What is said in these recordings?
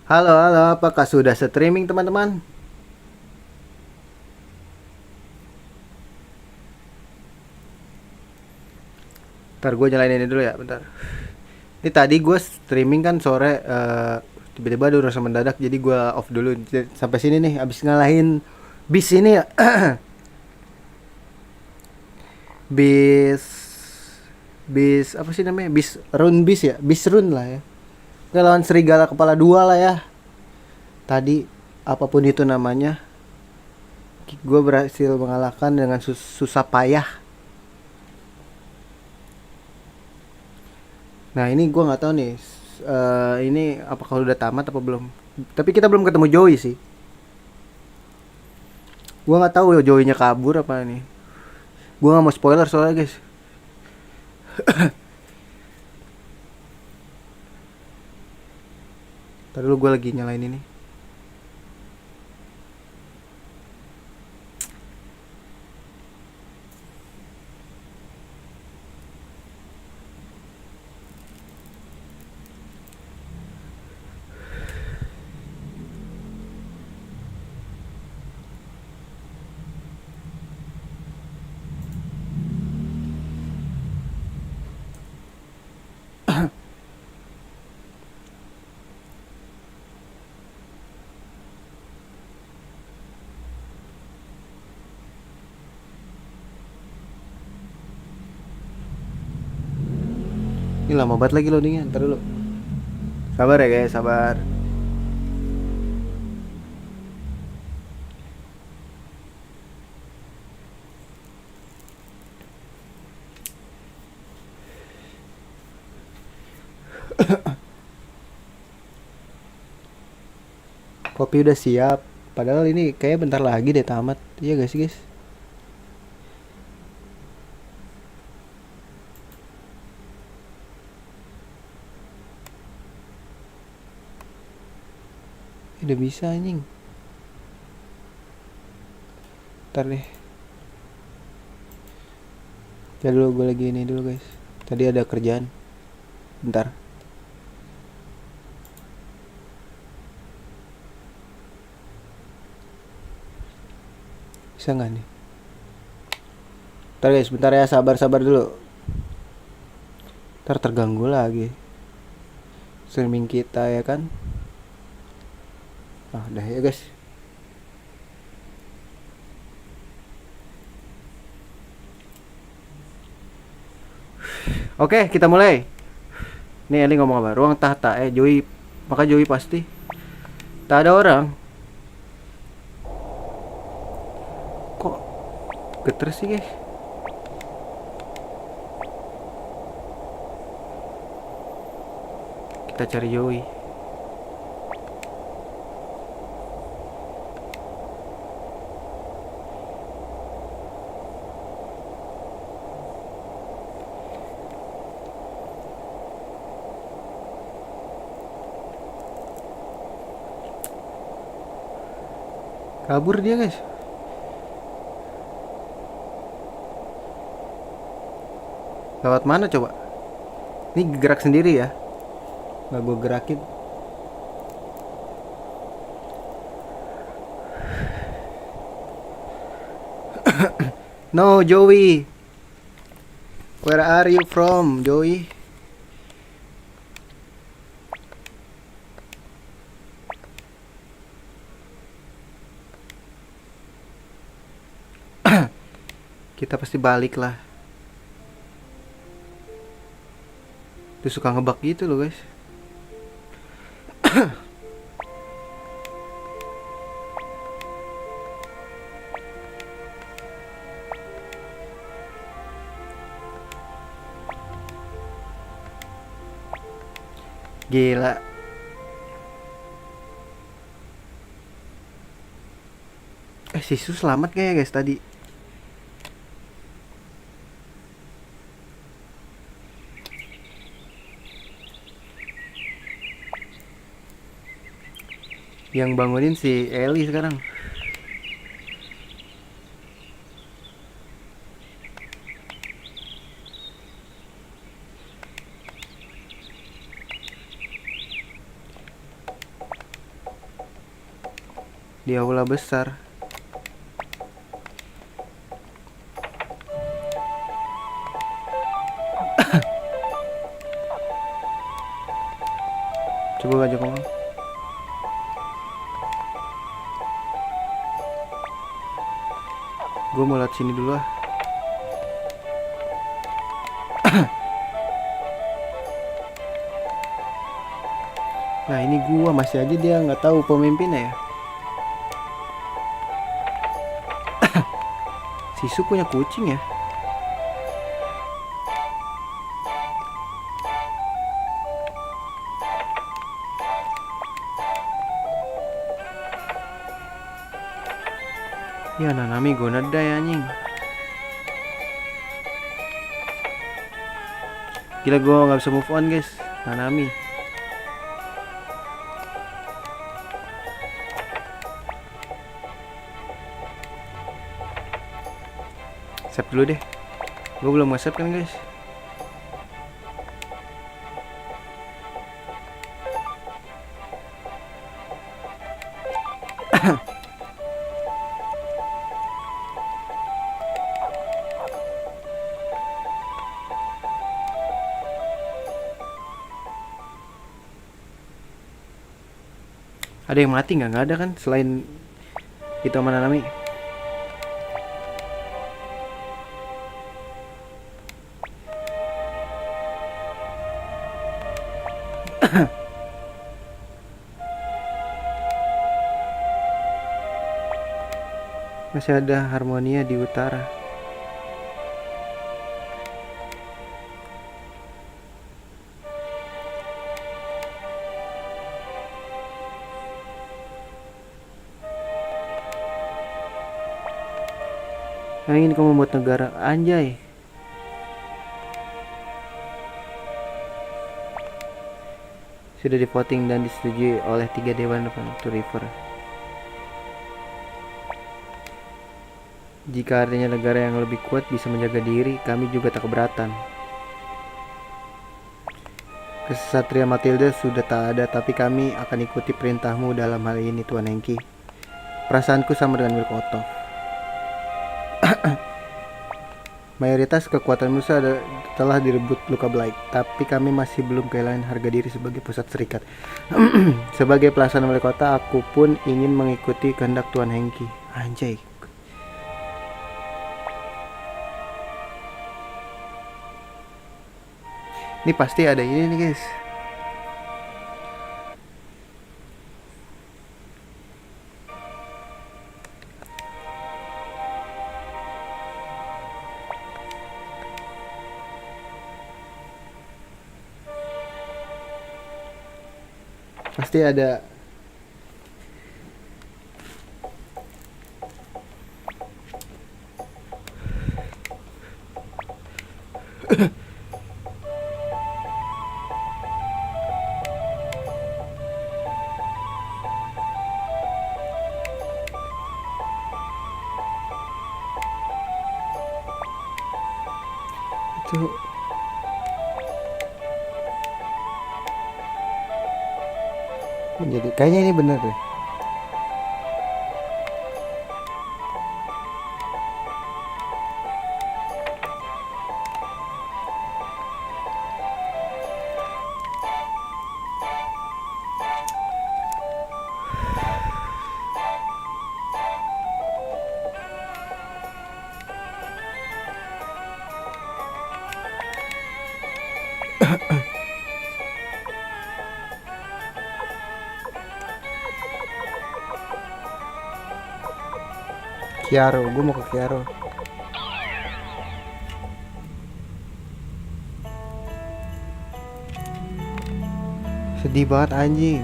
Halo, halo, apakah sudah streaming teman-teman? Ntar gue nyalain ini dulu ya, bentar. Ini tadi gue streaming kan sore, tiba-tiba ada urusan mendadak, jadi gue off dulu. Sampai sini nih, abis ngalahin bis ini ya, bis, bis apa sih namanya? Bis ya, bis run lah ya. Gak lawan serigala kepala dua lah ya. Tadi apapun itu namanya, gue berhasil mengalahkan dengan susah payah. Nah ini gue nggak tahu nih, ini apakah udah tamat apa belum? Tapi kita belum ketemu Joey sih. Gue nggak tahu ya Joey-nya kabur apa nih. Gue nggak mau spoiler soalnya guys. Tadi dulu gue lagi nyalain ini. Ini lama banget lagi loadingnya. Ntar dulu. Sabar ya guys, sabar. Kopi udah siap. Padahal ini kayak bentar lagi deh tamat. Iya gak sih guys? Udah bisa anjing. Ntar deh. Ya dulu gue lagi ini dulu guys. Tadi ada kerjaan. Bentar. Bisa nggak nih? Ntar guys, bentar ya, sabar-sabar dulu. Ntar terganggu lagi streaming kita ya kan. Ah udah ya guys. Oke kita mulai. Nih Eli ngomong apa? Ruang tahta. Joey. Maka Joey pasti tak ada orang. Kok geter sih guys? Kita cari Joey. Kabur dia guys. Lewat mana coba? Ini gerak sendiri ya. Nggak gue gerakin. No Joey. Where are you from Joey? Kita pasti balik lah. Dia suka ngebug gitu loh guys. Gila. Sisu selamat gak ya guys tadi? Yang bangunin si Eli sekarang. di aula besar. Coba aja ngomong. Gue mau lihat sini dulu ah. Nah ini gua masih aja dia nggak tahu pemimpinnya ya. Sisu punya kucing ya. Ya Nanami Gonadai anjing. Gila gue nggak bisa move on guys. Nanami. Save dulu deh. Gue belum nge-save kan guys. Ada yang mati nggak? Nggak ada kan selain itu sama Nanami. Masih ada Harmonia di utara. Yang ingin kamu membuat negara anjay. Sudah di-voting dan disetujui oleh 3 dewan to river. Jika artinya negara yang lebih kuat bisa menjaga diri, kami juga tak keberatan. Kesatria Matilda sudah tak ada, tapi kami akan ikuti perintahmu dalam hal ini, Tuan Hengki. Perasaanku sama dengan milik Otto. Mayoritas kekuatan musuh telah direbut luka Blight, tapi kami masih belum kehilangan harga diri sebagai pusat serikat. Sebagai pelaksana wali kota, aku pun ingin mengikuti kehendak Tuan Hengki. Anjay. Ini pasti ada ini nih guys. Pasti ada. Itu jadi kayaknya ini bener deh. Kiaro, gue mau ke Kiaro. Sedih banget anjing.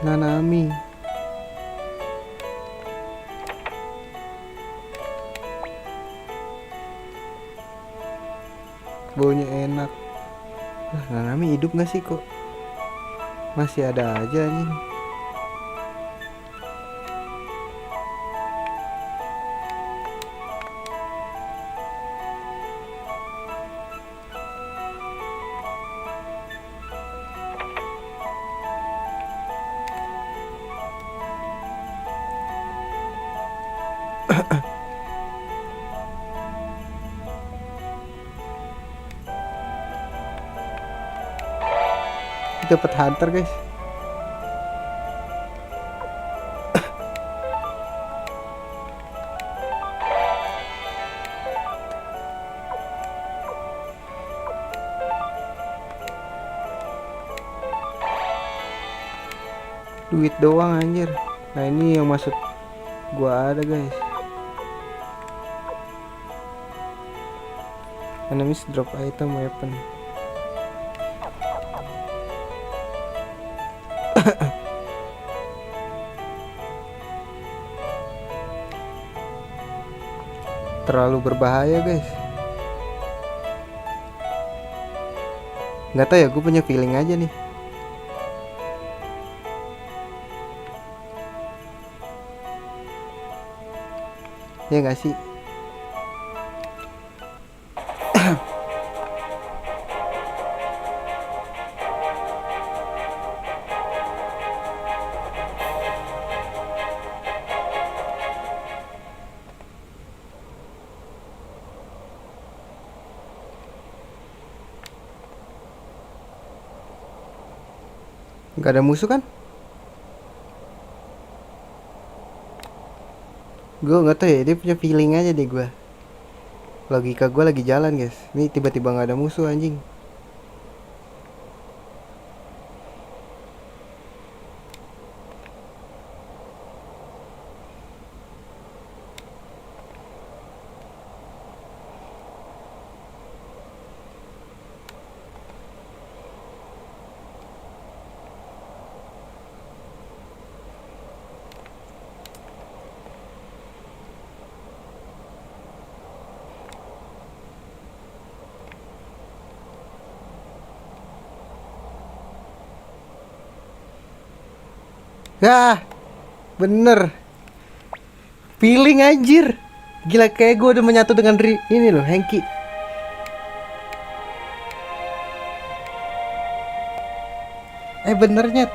Nanami. Baunya enak. Nah, Nanami hidup gak sih kok? Masih ada aja anjing. dapat hunter guys. Duit doang anjir. Nah ini yang maksud gua ada guys. Enemies drop item weapon. Terlalu berbahaya guys. Nggak tahu ya, gue punya feeling aja nih. Ya nggak sih? Nggak ada musuh kan? Gue nggak tahu ya, dia punya feeling aja deh gue. Logika gue lagi jalan guys. Ini tiba-tiba nggak ada musuh anjing. Yah, bener. Feeling anjir. Gila, kayak gue udah menyatu dengan ini loh, Hengki. Benernya.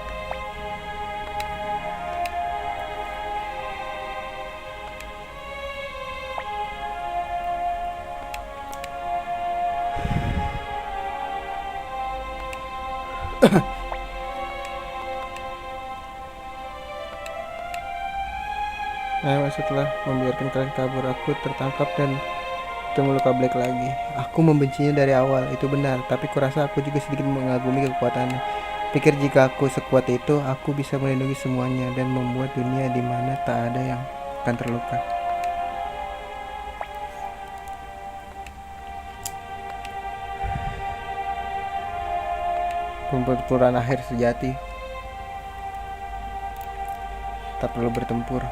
Setelah membiarkan kalian kabur, aku tertangkap dan ketemu luka Black lagi. Aku membencinya dari awal, itu benar. Tapi kurasa aku juga sedikit mengagumi kekuatannya. Pikir jika aku sekuat itu, aku bisa melindungi semuanya dan membuat dunia di mana tak ada yang akan terluka. Pertempuran akhir sejati. Tak perlu bertempur.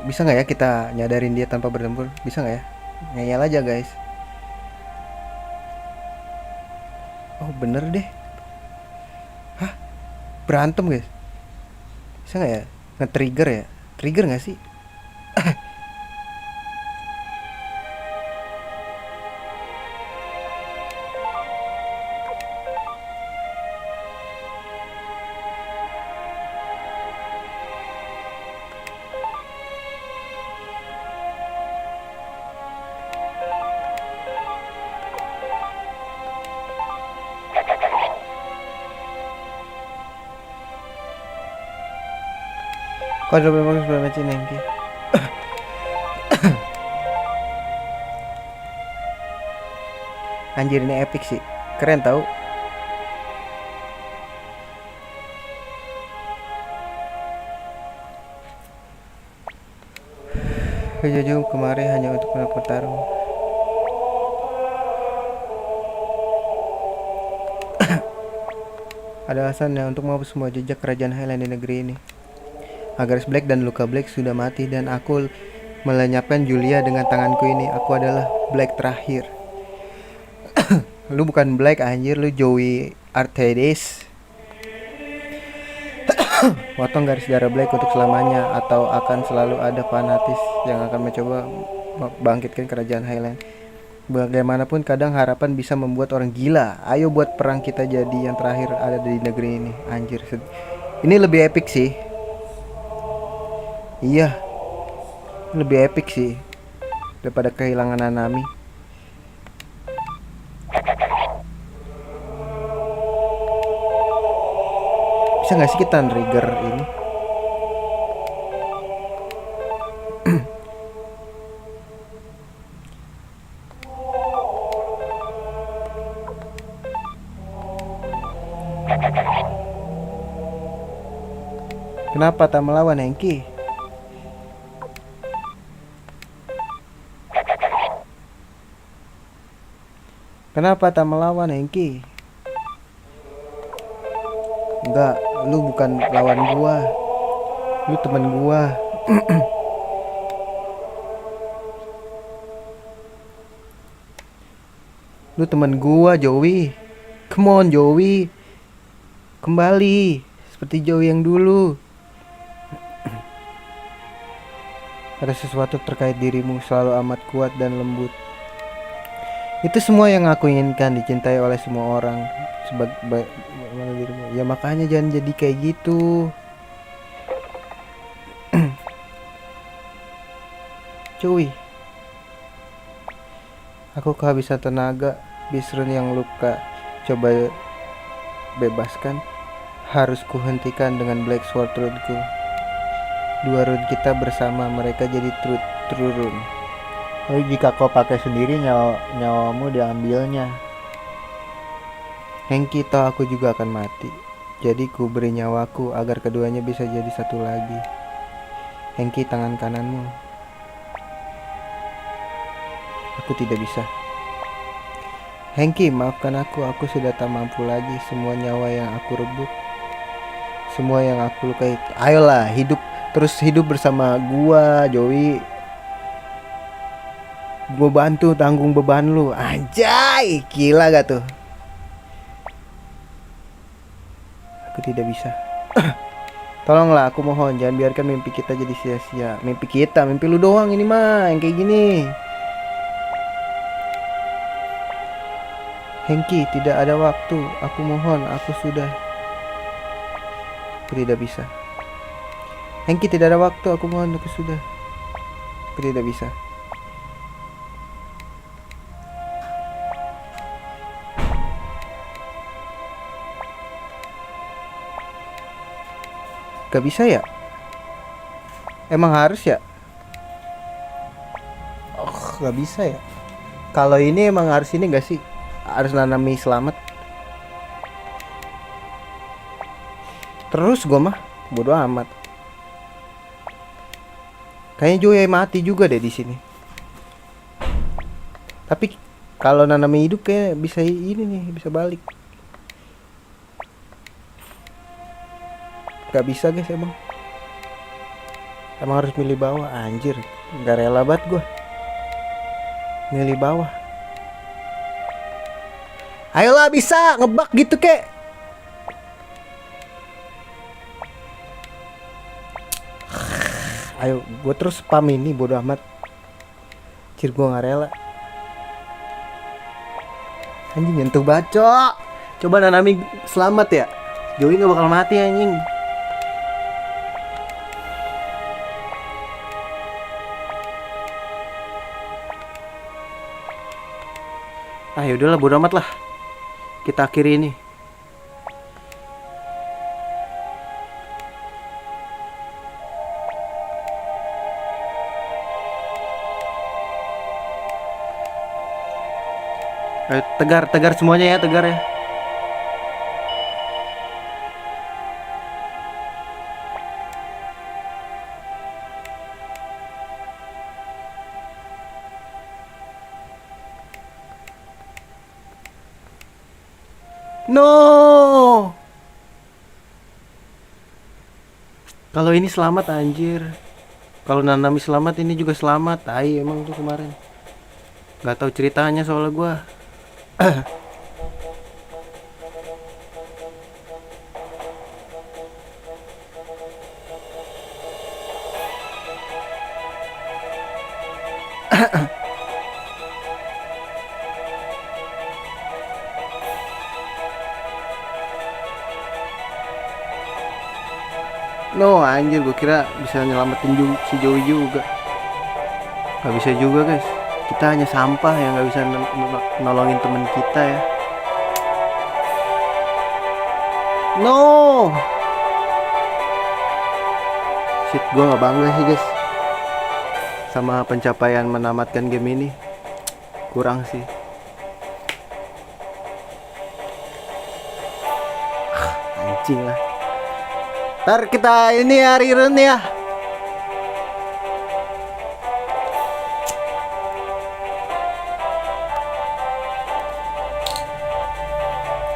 Bisa nggak ya kita nyadarin dia tanpa bertempur? Bisa nggak ya? Ngeyel aja guys. Oh bener deh. Hah? Berantem guys? Bisa nggak ya? Nge-trigger ya? Trigger nggak sih? Kau udah memang sebelah macam Nengki. Anjir ini epic sih. Keren tau. Kejauh kemari hanya untuk bertarung. Ada alasannya untuk menghapus semua jejak kerajaan Highland di negeri ini. Agaris Black dan Luka Black sudah mati dan aku melenyapkan Julia dengan tanganku ini. Aku adalah Black terakhir. Lu bukan Black anjir, lu Joey Artedes. Potong garis darah Black untuk selamanya, atau akan selalu ada fanatis yang akan mencoba bangkitkan kerajaan Highland. Bagaimanapun kadang harapan bisa membuat orang gila. Ayo buat perang kita jadi yang terakhir ada di negeri ini. Anjir, ini lebih epic sih. Iya, lebih epic sih daripada kehilangan Nanami. Bisa nggak sih kita trigger ini? Kenapa tak melawan, Hengki? Kenapa tak melawan, Hengki? Enggak, lu bukan lawan gua. Lu temen gua. Lu temen gua, Joey. Come on, Joey. Kembali seperti Joey yang dulu. Ada sesuatu terkait dirimu selalu amat kuat dan lembut. Itu semua yang aku inginkan, dicintai oleh semua orang. Sebagai dirimu. Ya makanya jangan jadi kayak gitu. Cuy, aku kehabisan tenaga. Bisrun yang luka coba bebaskan. Harus kuhentikan dengan Black Sword Rune-ku. 2 rune kita bersama, mereka jadi true rune. Lalu jika kau pakai sendiri, nyawamu diambilnya. Hengki tahu aku juga akan mati. Jadi ku beri nyawaku agar keduanya bisa jadi satu lagi. Hengki, tangan kananmu. Aku tidak bisa. Hengki, maafkan aku sudah tak mampu lagi. Semua nyawa yang aku rebut, semua yang aku lukai. Ayolah, terus hidup bersama gua, Joey. Gua bantu tanggung beban lu. Anjay, gila gak tuh? Aku tidak bisa. Tolonglah, aku mohon, jangan biarkan mimpi kita jadi sia-sia. Mimpi lu doang ini mah yang kayak gini. Hengki, tidak ada waktu. Aku mohon, aku sudah. Aku tidak bisa. Hengki, tidak ada waktu. Aku mohon, aku sudah. Aku tidak bisa. Gak bisa ya? Emang harus ya? Oh, gak bisa ya? Kalau ini emang harus ini gak sih? Harus nanami selamat. Terus gue mah bodo amat. Kayaknya Joey mati juga deh di sini. Tapi kalau nanami hidup kayak bisa ini nih, bisa balik. Gak bisa guys emang. Emang harus milih bawah, anjir. Gak rela banget gue milih bawah. Ayolah, bisa ngebug gitu kek. Ayo, gue terus spam ini, bodo amat. Cir, gue gak rela. Anjing, nyentuh bacok. Coba Nanami selamat ya. Joey gak bakal mati anjing. Ah, yaudahlah, bodo amat lah. Kita akhiri ini. Ayo, tegar semuanya ya, tegar ya. No. Kalau ini selamat anjir. Kalau Nanami selamat, ini juga selamat. Tai emang tuh kemarin. Gak tahu ceritanya soalnya gua. No anjir, gue kira bisa nyelamatin si Joey juga. Gak bisa juga guys. Kita hanya sampah yang gak bisa nolongin temen kita ya. No. Shit, gue nggak bangga sih guys sama pencapaian menamatkan game ini. Kurang sih. Anjing lah. Ntar kita ini ya rerun ya.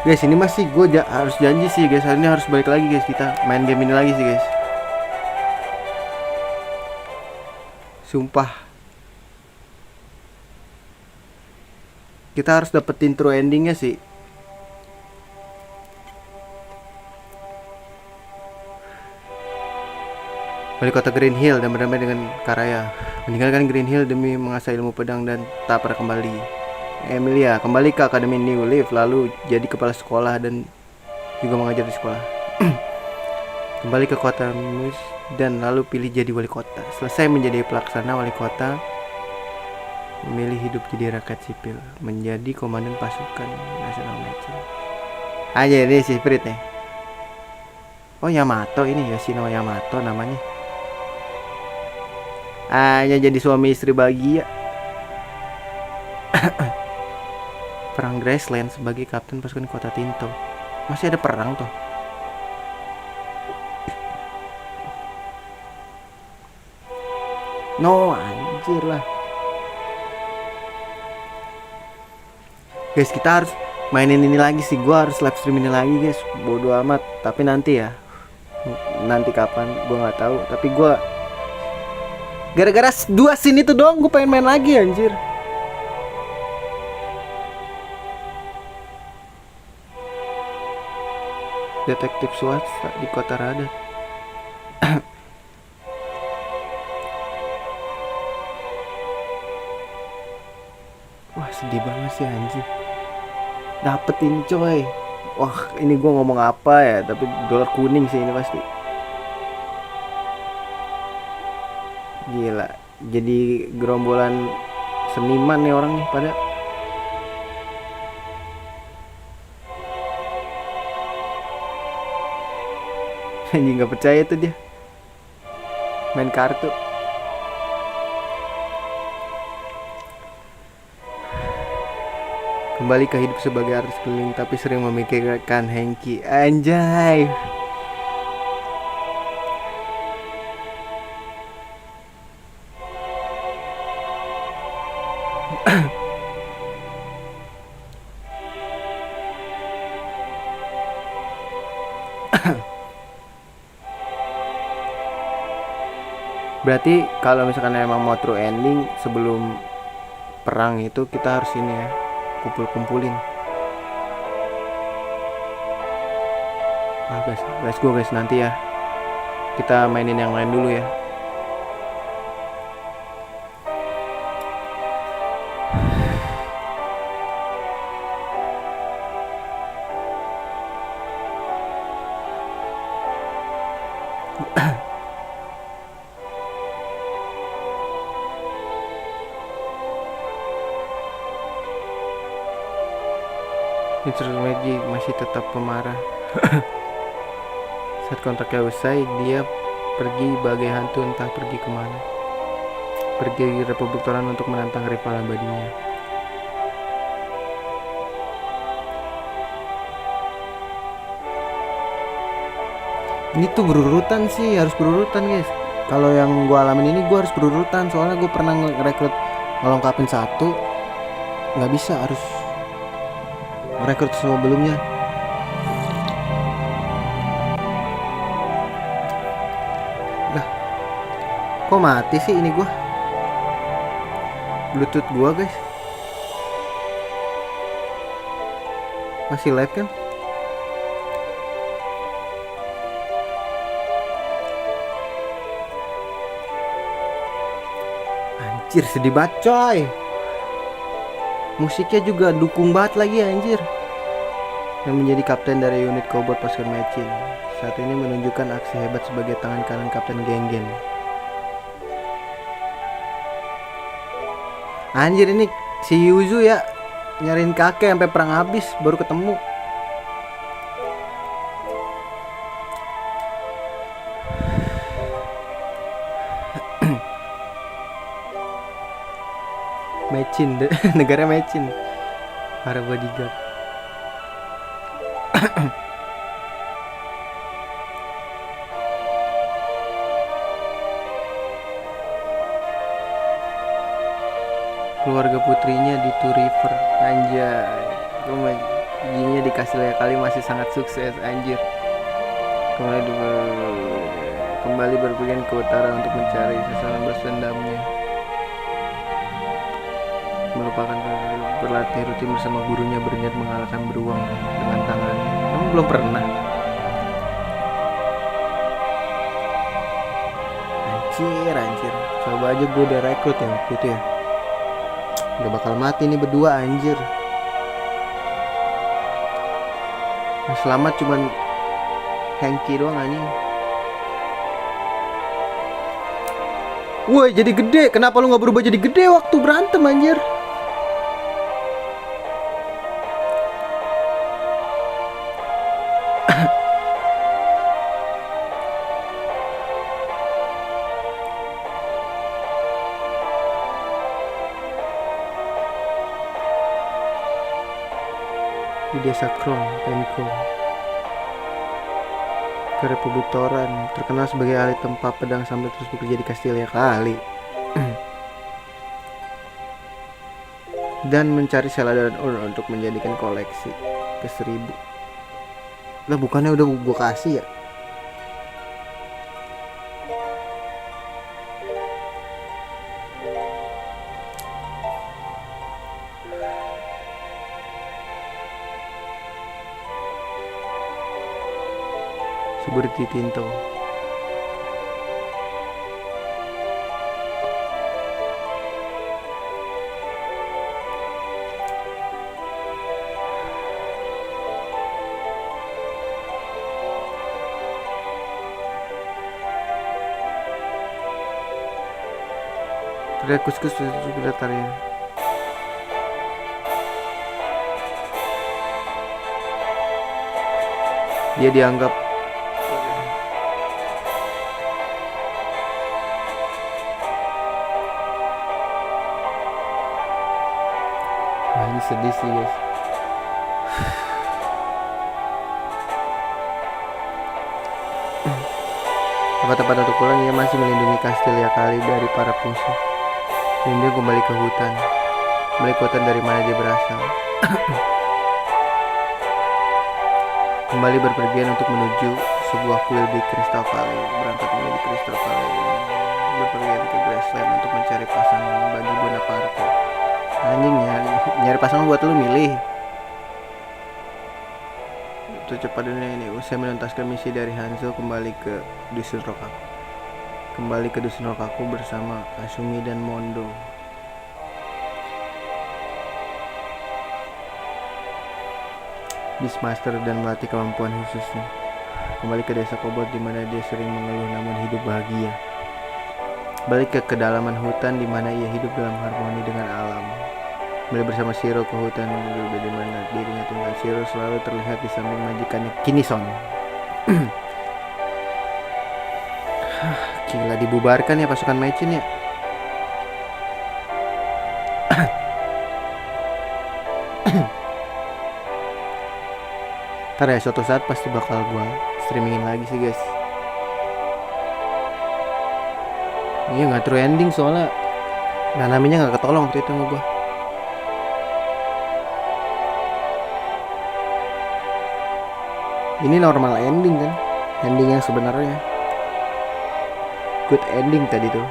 Guys, ini masih gue harus janji sih guys, hari ini harus balik lagi guys, kita main game ini lagi sih guys. Sumpah. Kita harus dapetin true endingnya sih. Wali kota Green Hill dan berdamai dengan Karaya. Meninggalkan Green Hill demi mengasah ilmu pedang dan tak pernah kembali. Emilia kembali ke Akademi New Leaf, lalu jadi kepala sekolah dan juga mengajar di sekolah. Kembali ke kota Mus dan lalu pilih jadi wali kota. Selesai menjadi pelaksana wali kota, memilih hidup jadi rakyat sipil, menjadi komandan pasukan nasional Meiji. Aja ini si Spirit nih. Oh, Yamato ini, Yoshino Yamato namanya. Hanya jadi suami istri bahagia. Perang Graceland sebagai kapten pasukan kota Tinto. Masih ada perang tuh. No, anjir lah. Guys, kita harus mainin ini lagi sih. Gua harus live stream ini lagi guys. Bodoh amat. Tapi nanti ya. Nanti kapan gua nggak tahu. Tapi gua gara-gara 2 scene itu doang gua pengen main lagi anjir. Detektif swasta di kota Radat. Wah, sedih banget sih anjir. Dapet ini coy. Wah, ini gue ngomong apa ya, tapi dolar kuning sih ini pasti. Gila, jadi gerombolan seniman nih orang nih pada. Anjing, gak percaya tuh dia main kartu. Kembali ke hidup sebagai artis keliling tapi sering memikirkan Hengki. Anjay. Berarti kalau misalkan emang mau true ending sebelum perang itu kita harus ini ya, kumpulin. Guys, let's go guys, nanti ya kita mainin yang lain dulu ya. Mr. Magic masih tetap pemarah. Saat kontraknya usai, dia pergi bagai hantu, entah pergi kemana. Pergi ke Republik Toran untuk menantang rival abadinya. Ini tuh berurutan sih, harus berurutan guys. Kalau yang gue alamin ini gue harus berurutan, soalnya gue pernah ngerekrut ngelengkapin satu, nggak bisa, harus merekrut sebelumnya. Lah, kok mati sih ini gua? Bluetooth gua guys masih live kan? Anjir, sedih banget coy. Musiknya juga dukung banget lagi anjir. Yang menjadi kapten dari unit Cobalt pasukan Meiji saat ini menunjukkan aksi hebat sebagai tangan kanan Kapten Gengen. Anjir, ini si Yuzu ya nyariin kakek sampai perang habis baru ketemu. Mecin negara Mecin, para bodyguard. Keluarga putrinya di Two River, anjay. Giginya dikasih lihat kali masih sangat sukses, anjir. Kembali berpergian ke utara untuk mencari sasaran bersendamnya. Merupakan berlatih rutin bersama gurunya, berniat mengalahkan beruang dengan tangannya. Kamu belum pernah? Anjir. Coba aja gue udah rekrut ya waktu itu ya. Gak bakal mati nih berdua, anjir. Yang selamat cuman Hengki doang anjing. Woi, jadi gede. Kenapa lu gak berubah jadi gede waktu berantem, anjir? Di desa Krong, Penko, ke Republik Toran, terkenal sebagai ahli tempa pedang sambil terus bekerja di Kastilia kali. Dan mencari Selada dan Ur untuk menjadikan koleksi ke 1000. Lah bukannya udah gua kasih ya? Seperti Tinto. Terlihat kuskus sudah tarian. Dia dianggap ini sedih sih guys. Tepat-tepat untuk pulang, ia masih melindungi Kastilia kali dari para musuh. Dan dia kembali ke hutan dari mana dia berasal. Kembali berpergian untuk menuju sebuah kuil di Crystal Valley. Berangkat menuju Crystal Valley, berpergian ke Graceland untuk mencari pasangan bagi Bonaparte. Anjing, nyari pasangan buat lu milih. Untuk cepat dunia ini, usai menuntaskan misi dari Hanzo, kembali ke Dusun Rokaku bersama Kasumi dan Mondo. Beastmaster dan melatih kemampuan khususnya. Kembali ke desa Kobold di mana dia sering mengeluh namun hidup bahagia. Balik ke kedalaman hutan di mana ia hidup dalam harmoni dengan alam. Kembali bersama Shiro ke hutan di mana dirinya tinggal. Shiro selalu terlihat di samping majikannya Kinison. Gila, dibubarkan ya pasukan Mechin ya. Ntar ya suatu saat pasti bakal gua streamingin lagi sih guys. Iya gak true ending soalnya namanya gak ketolong waktu itu sama gua. Ini normal ending kan, ending yang sebenarnya good ending tadi tuh.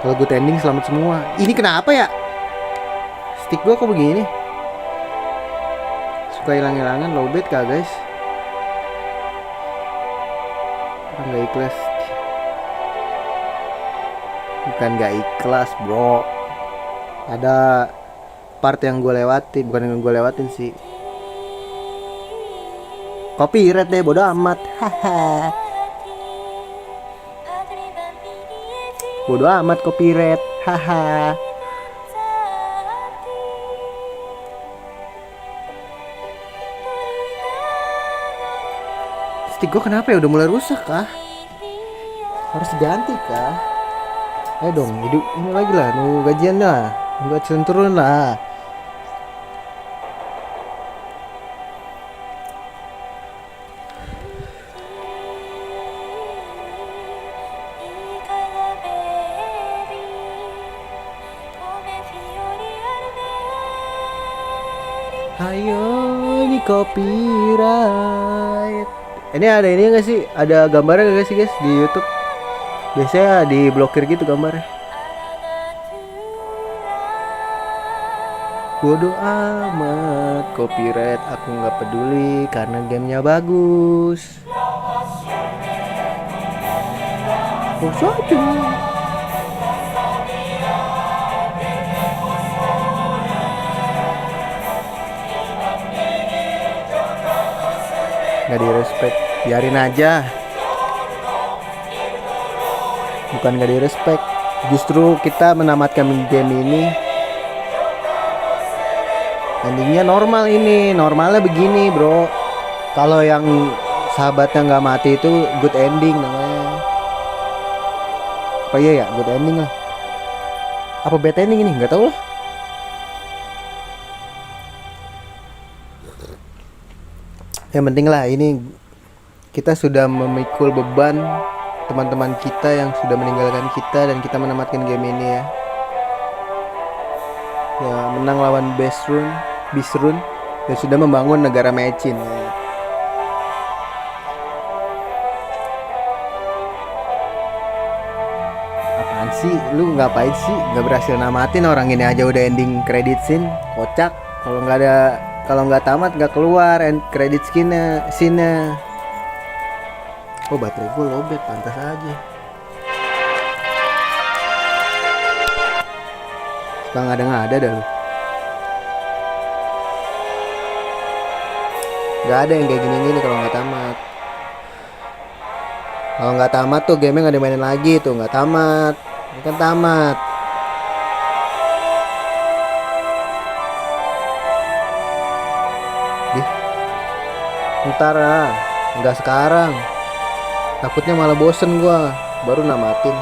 Kalau good ending selamat semua. Ini kenapa ya? Stick gua kok begini? Suka hilang-hilangan lowbat kah guys? Orang gak ikhlas. Bukan gak ikhlas bro, ada part yang gue lewatin. Bukan yang gue lewatin sih, copyright deh, bodo amat. Haha, bodo amat copyright. Haha. Stick gue kenapa ya, udah mulai rusak kah? Harus diganti kah? Ayo dong, hidup ini lagi lah, nunggu gajian dah, nunggu gajian turun lah. Ayo, ini copyright. Ini ada ini nggak sih? Ada gambarnya nggak sih guys di YouTube? Biasanya diblokir gitu gambarnya. Bodoh amat, copyright aku nggak peduli karena gamenya bagus. Oh saja. Nggak di respect, biarin aja. Bukan nggak di respect, justru kita menamatkan game ini endingnya normal. Ini normalnya begini bro. Kalau yang sahabatnya nggak mati itu good ending namanya. Apa iya ya, good ending lah. Apa bad ending ini, nggak tahu lah. Yang penting lah ini kita sudah memikul beban teman-teman kita yang sudah meninggalkan kita dan kita menamatkan game ini ya. Ya menang lawan Bisrun dan sudah membangun negara Mecin. Ya. Apaan sih? Lu ngapain sih? Gak berhasil namatin, orang ini aja udah ending credit scene. Kocak. Kalau nggak tamat nggak keluar end credit scene-nya. Oh baterai gue lowbat, pantas aja. Suka ngada-ngada dah lu. Gak ada yang kayak gini-gini kalau nggak tamat. Kalau nggak tamat tuh game nggak dimainin lagi tuh, nggak tamat. Ini kan tamat. Ntar lah, nggak sekarang. Takutnya malah bosen gua, baru namatin.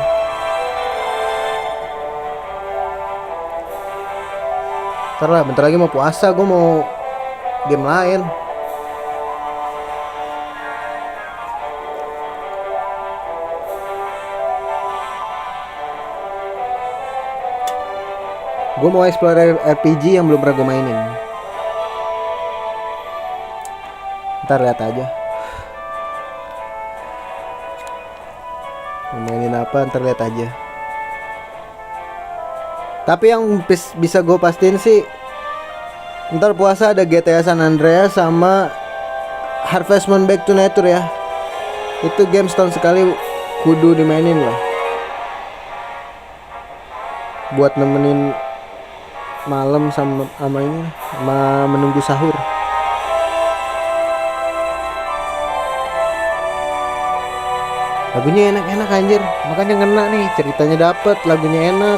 Ntar lah, bentar lagi mau puasa, gua mau game lain. Gua mau explore RPG yang belum pernah gua mainin. Ntar lihat aja. Mainin apa ntar lihat aja. Tapi yang bisa gue pastiin sih, ntar puasa ada GTA San Andreas sama Harvest Moon Back to Nature ya. Itu game setahun sekali kudu dimainin lah, buat nemenin malam sama ini, sama menunggu sahur. Lagunya enak-enak anjir, makanya ngena nih, ceritanya dapet, lagunya enak,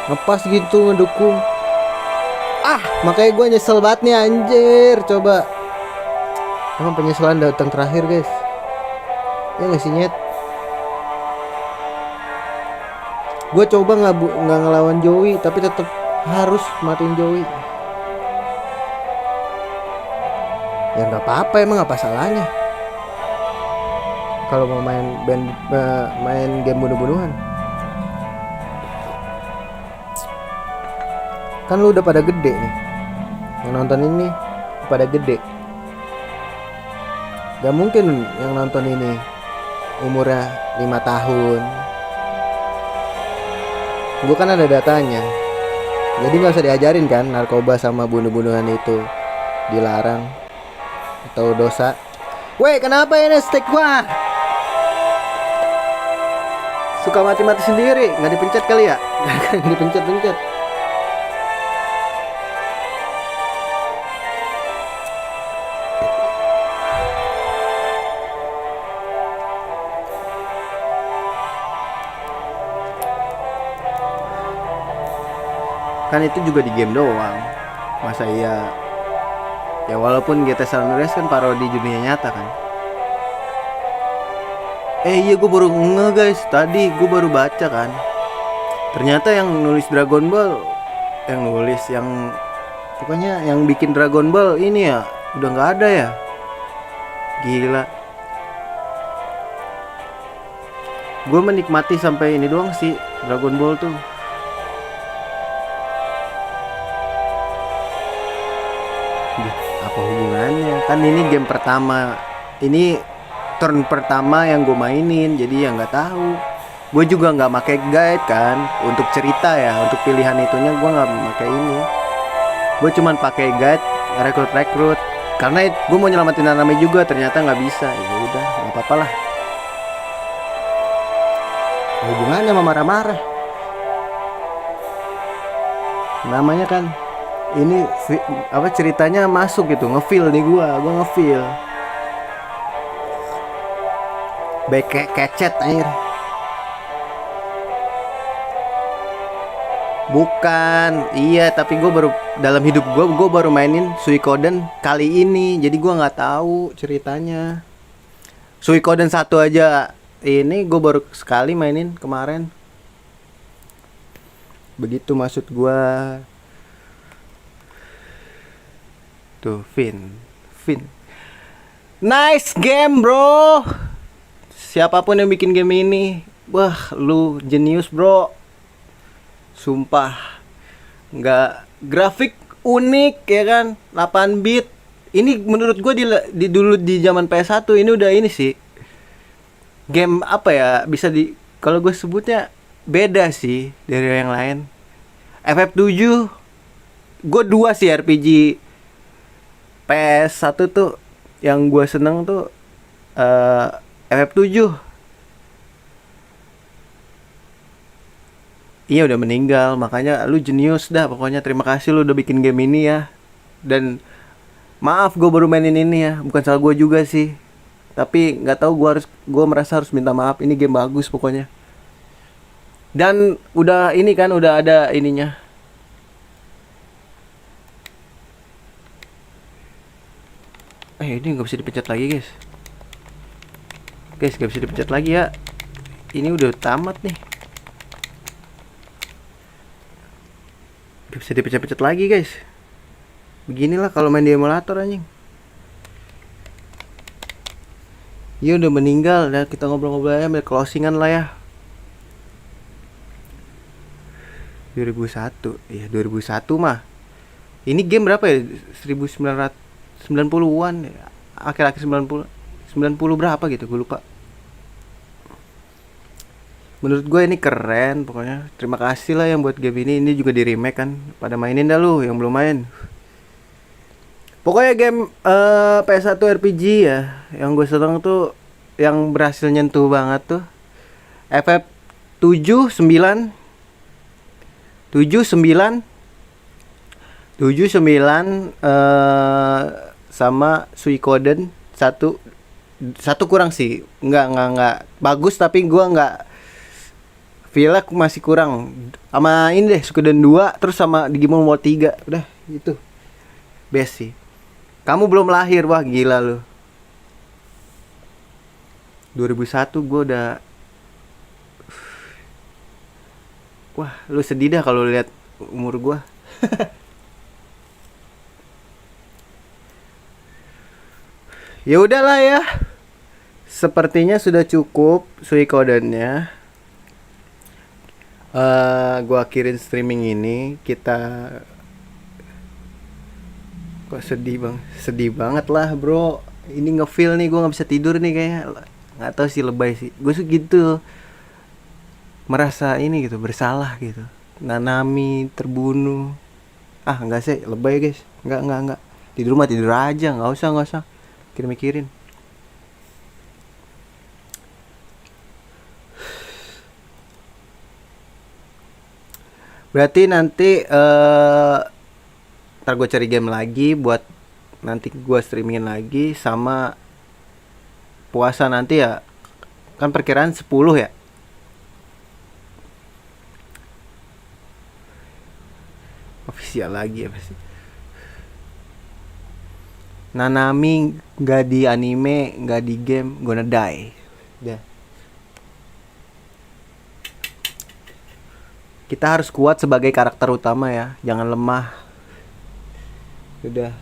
ngepas gitu ngedukung. Makanya gue nyesel banget nih anjir. Coba emang penyesalan datang terakhir guys, ya nggak sih nyet. Gue coba nggak ngelawan Joey tapi tetap harus matiin Joey. Ya nggak apa-apa, emang apa salahnya kalau mau main game bunuh-bunuhan. Kan lu udah pada gede nih, yang nonton ini pada gede. Gak mungkin yang nonton ini umurnya 5 tahun. Gue kan ada datanya, jadi gak usah diajarin kan narkoba sama bunuh-bunuhan itu dilarang atau dosa. Weh, kenapa ini stick gua suka mati-mati sendiri? Nggak dipencet kali ya? Nggak dipencet-pencet. Kan itu juga di game doang. Masa iya? Ya walaupun GTA San Andreas kan parodi dunia nyata kan. Iya gue baru guys, tadi gue baru baca kan Ternyata yang nulis Dragon Ball, pokoknya yang bikin Dragon Ball ini ya udah nggak ada ya. Gila. Gue menikmati sampai ini doang sih Dragon Ball tuh. Apa hubungannya? Kan ini game pertama. Ini turn pertama yang gue mainin, jadi ya nggak tahu. Gue juga nggak pakai guide kan untuk cerita ya, untuk pilihan itunya gue nggak pakai ini. Gue cuman pakai guide rekrut karena gue mau nyelamatin Nanami juga, ternyata nggak bisa. Ya udah, nggak apa-apa lah. Hubungannya sama marah-marah. Namanya kan ini apa ceritanya masuk gitu, ngefeel nih gua ngefeel. Baik kayak kecet air. Bukan, iya tapi gue baru dalam hidup gue baru mainin Suikoden kali ini, jadi gue nggak tahu ceritanya. Suikoden 1 aja ini gue baru sekali mainin kemarin. Begitu maksud gue. Tuh Vin. Nice game bro. Siapapun yang bikin game ini, wah lu jenius bro. Sumpah. Nggak, grafik unik ya kan, 8 bit. Ini menurut gue di dulu di zaman PS1 ini udah ini sih. Game apa ya, bisa kalau gue sebutnya beda sih dari yang lain. FF7 gue 2 sih RPG PS1 tuh yang gue seneng tuh FF7. Iya udah meninggal, makanya lu jenius dah pokoknya. Terima kasih lu udah bikin game ini ya. Dan maaf gue baru mainin ini ya, bukan salah gue juga sih. Tapi nggak tahu, gue merasa harus minta maaf. Ini game bagus pokoknya. Dan udah ini kan udah ada ininya. Ini nggak bisa dipencet lagi guys. Nggak bisa dipencet lagi ya. Ini udah tamat nih. Nggak bisa dipencet-pencet lagi guys. Beginilah kalau main di emulator anjing. Iya udah meninggal. Nah kita ngobrol-ngobrol aja, ambil closingan lah ya. 2001. Iya 2001 mah. Ini game berapa ya? 1990-an ya? Akhir-akhir 90 berapa gitu, gue lupa. Menurut gue ini keren pokoknya. Terima kasih lah yang buat game ini. Ini juga di remake kan. Pada mainin dah lu yang belum main. Pokoknya game PS1 RPG ya, yang gue seneng tuh yang berhasil nyentuh banget tuh FF7 9 sama Suikoden 1 kurang sih. Enggak bagus, tapi gua enggak feel masih kurang. Sama ini deh Suikoden 2 terus sama Digimon World 3. Udah itu. Best sih. Kamu belum lahir, wah gila lu. 2001 gua udah. Wah, lu sedih dah kalau lihat umur gua. Ya udahlah ya. Sepertinya sudah cukup Suikodennya. Gua akhirin streaming ini. Kok sedih banget lah bro. Ini ngefeel nih, gue nggak bisa tidur nih kayaknya. Nggak tahu sih, lebay sih. Gue gitu merasa ini gitu, bersalah gitu. Nanami terbunuh. Nggak sih, lebay guys. Nggak. Tidur mah tidur aja, nggak usah mikirin. Berarti nanti ntar gue cari game lagi buat nanti gue streamingin lagi. Sama puasa nanti ya, kan perkiraan 10 ya. Official lagi ya pasti. Nanami gak di anime, gak di game, gonna die. Udah. Kita harus kuat sebagai karakter utama ya, jangan lemah. Udah.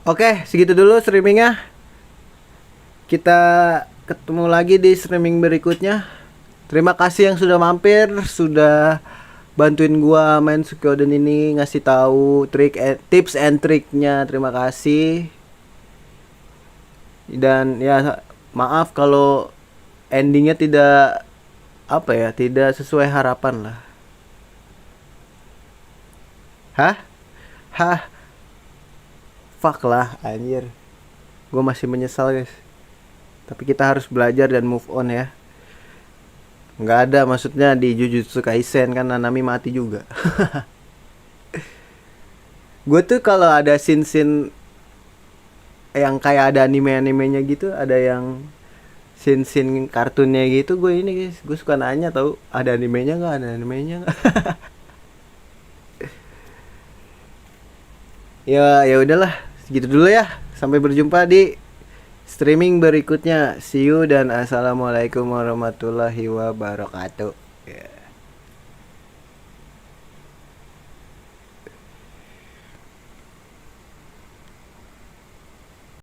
Oke, segitu dulu streamingnya. Kita ketemu lagi di streaming berikutnya. Terima kasih yang sudah mampir, sudah bantuin gua main Suikoden ini, ngasih tahu tips and triknya. Terima kasih. Dan ya maaf kalau endingnya tidak apa ya, tidak sesuai harapan lah. Hah? Hah? Fuck lah anjir. Gue masih menyesal guys. Tapi kita harus belajar dan move on ya. Nggak ada maksudnya di Jujutsu Kaisen kan Nanami mati juga. Gue tuh kalau ada scene-scene yang kayak ada anime-animenya gitu, ada yang scene-scene kartunnya gitu, gue ini guys, gue suka nanya tahu ada animenya nggak, ada animenya nggak. Ya udahlah, segitu dulu ya. Sampai berjumpa di streaming berikutnya. See you dan assalamualaikum warahmatullahi wabarakatuh. Yeah.